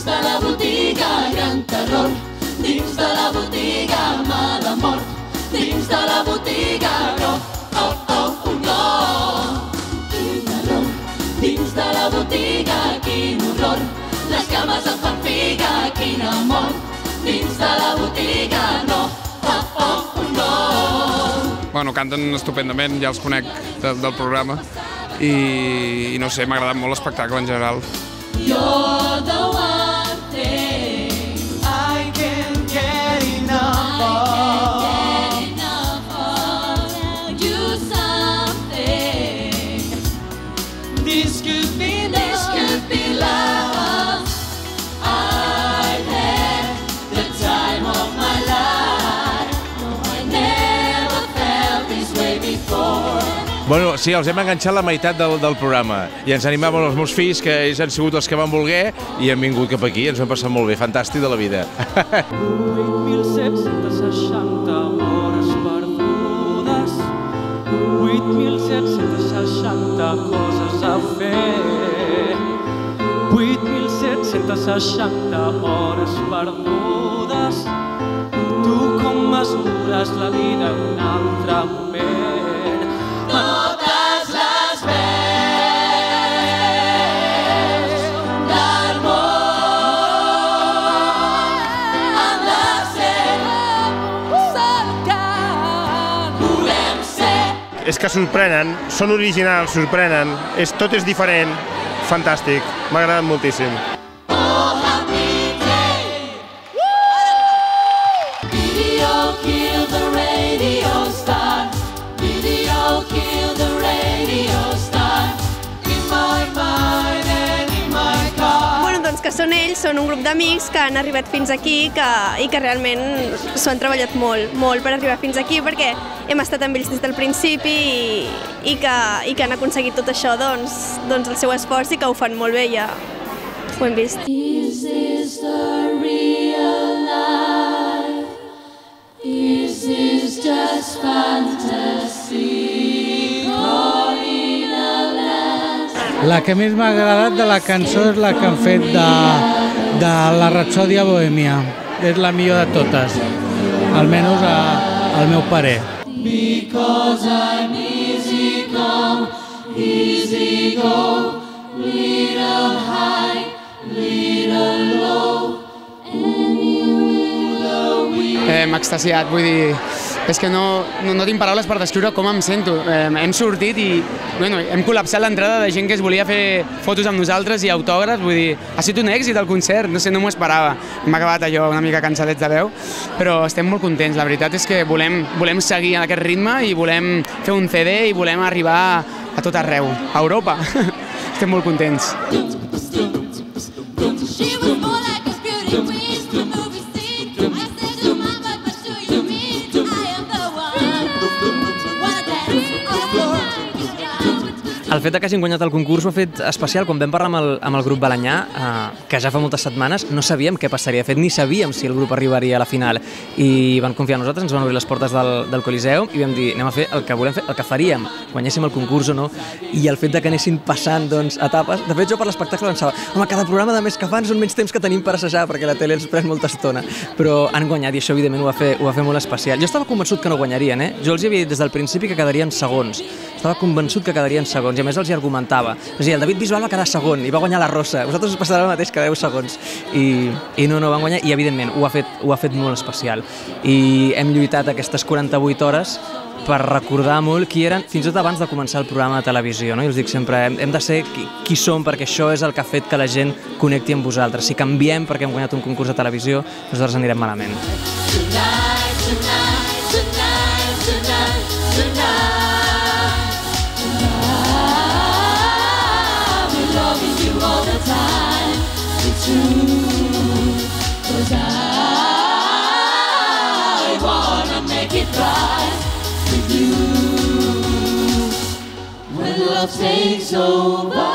de la botiga gran terror, dins de la botiga mala mort, dins de la botiga no, oh, oh, no. Quin terror, dins de la botiga quin horror, les cames em fan figa, quina mort, dins de la botiga no, oh, oh, no. Bueno, canten estupendament, ja els conec del programa i no sé, m'ha agradat molt l'espectacle en general. You're the one thing I can't get enough of. Do something. This could be love. I've had the time of my life. No, I never felt this way before. Bueno, sí, els hem enganxat la meitat del programa i ens animaven els meus fills, que ells han sigut els que van voler i han vingut cap aquí, ens ho hem passat molt bé, fantàstic de la vida. 8.760 hores perdudes, 8.760 coses a fer, 8.760 hores perdudes, tu com mesures la vida en un altre moment. Totes les veus del món han de ser cercant. Volem ser. És que sorprenen, són originals, sorprenen, tot és diferent, fantàstic, m'ha agradat moltíssim. Oh, happy day. Video kill the radio star. Video kill the radio star. In my mind and in my car. Bueno, doncs que són ells, són un grup d'amics que han arribat fins aquí i que realment s'ho han treballat molt per arribar fins aquí, perquè hem estat amb ells des del principi i que han aconseguit tot això, doncs el seu esforç i que ho fan molt bé, ja ho hem vist. Is this the real life? Is this just fantasy? Calling a last. La que més m'ha agradat de la cançó és la que han fet de la Rapsòdia Bohèmia. És la millor de totes, almenys al meu parer. Because I'm easy come, easy go, little high, little low, and you will we. M'ha extasiat, vull dir, és que no tinc paraules per descriure com em sento. Hem sortit i hem col·lapsat l'entrada de gent que es volia fer fotos amb nosaltres i autògrafs, vull dir, ha sigut un èxit el concert, no sé, no m'ho esperava. Hem acabat allò una mica cansadets de veu, però estem molt contents, la veritat és que volem seguir en aquest ritme i volem fer un CD i volem arribar a tot arreu, a Europa. Estem molt contents. She was more like a beauty queen from movie scene. I said to mama, but sure you mean I am the one. Wanna dance all night. El fet que hagin guanyat el concurs ho ha fet especial. Quan vam parlar amb el grup Balanyà, que ja fa moltes setmanes, no sabíem què passaria. De fet, ni sabíem si el grup arribaria a la final. I van confiar en nosaltres, ens van obrir les portes del Coliseu i vam dir, anem a fer el que volem fer, el que faríem, guanyéssim el concurs o no. I el fet que anessin passant etapes... De fet, jo per l'espectacle pensava, home, cada programa de més que fan són menys temps que tenim per assajar, perquè la tele ens pren molta estona. Però han guanyat i això, evidentment, ho va fer molt especial. Jo estava convençut que no guanyarien, Jo els havia dit des del principi que quedarien segons. Estava convençut que quedarien segons i a més els hi argumentava. És a dir, el David Bisbal va quedar segon i va guanyar la Rosa. Vosaltres us passarà el mateix, quedareu segons. I no van guanyar i, evidentment, ho ha fet molt especial. I hem lluitat aquestes 48 hores per recordar molt qui eren, fins i tot abans de començar el programa de televisió. I us dic sempre, hem de ser qui som, perquè això és el que ha fet que la gent connecti amb vosaltres. Si canviem perquè hem guanyat un concurs de televisió, nosaltres anirem malament. When love takes over.